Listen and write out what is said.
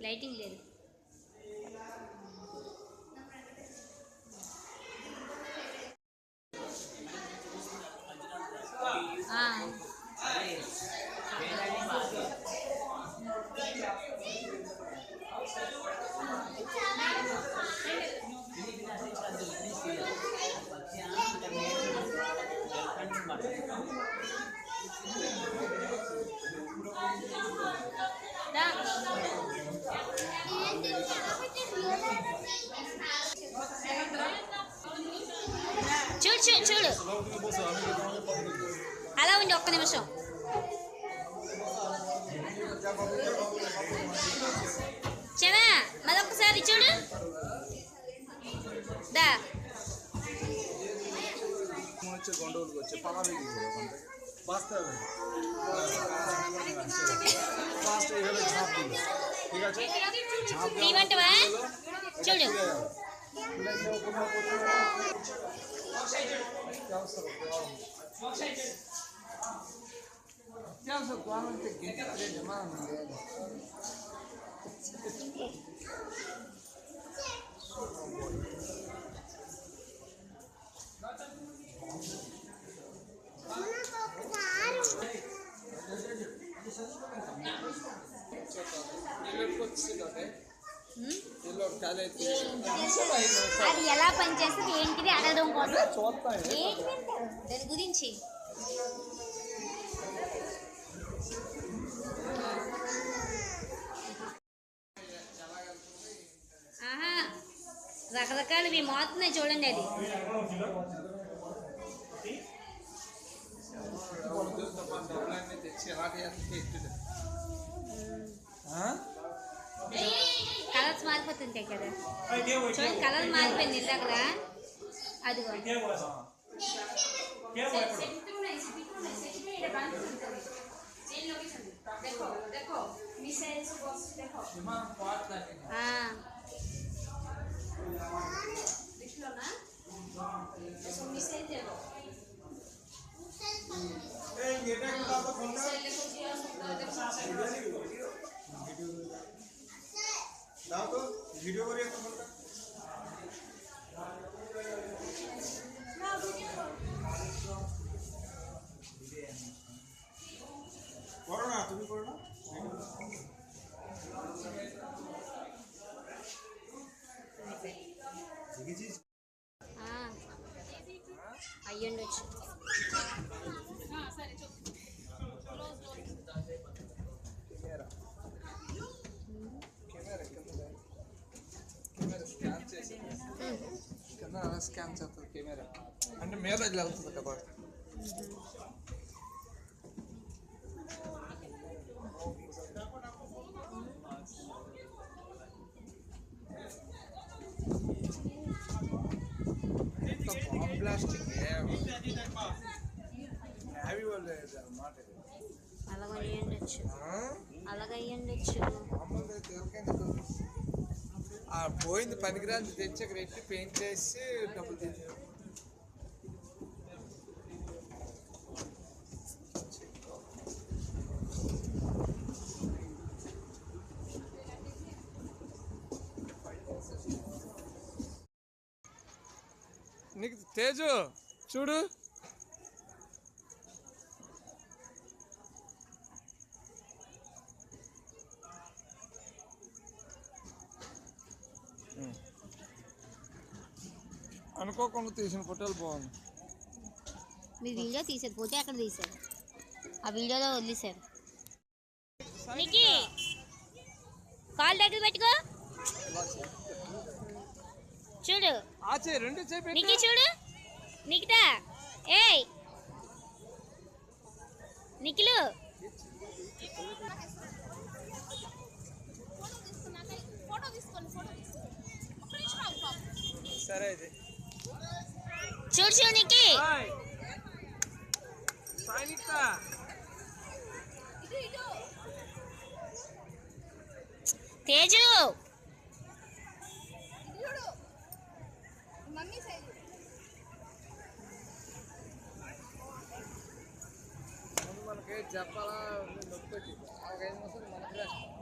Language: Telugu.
లైటింగ్ లేదు. చూడు చూడు చూడు, అలా ఉండి ఒక్క నిమిషం. చనా మరొకసారి చూడు. దా తీవంటవా చూడు. అది ఎలా పనిచేస్తుంది ఏంటిది అడగడం కోసం దాని గురించి. ఆహా, రకరకాలు మోతున్నాయి చూడండి. అది కలర్స్ మారిపోతుంటాయి కదా చూడండి. కలర్ మారిపోయింది ఇందాక. అదిగో वीडियो करो ना, तुम करो ना. అయ్యుండొచ్చు. స్కాన్ చేస్తుంది కెమెరా అంటే మీద వెళ్తుంది కదా. పోయింది పనికిరాని తెచ్చి అక్కడ ఎట్టి పెయింట్ చేసి డబ్బులు తెచ్చి నీకు తేజు చూడు. అనుకోకుండా తీసిన ఫోటోలు బాగుంది. మీ వీడియో తీసారు, పోతే అక్కడ తీసారు, ఆ వీడియోలో వదిలేశారు. కాల్ దగ్గర పెట్టుకో చూడు. నీకు చూడు నికితా. ఏయ్ నిఖిలు సరే అయితే చూడు శివునికి తేజు మనకి చెప్పాలా నొప్పి 5 నిమిషాలు మనకి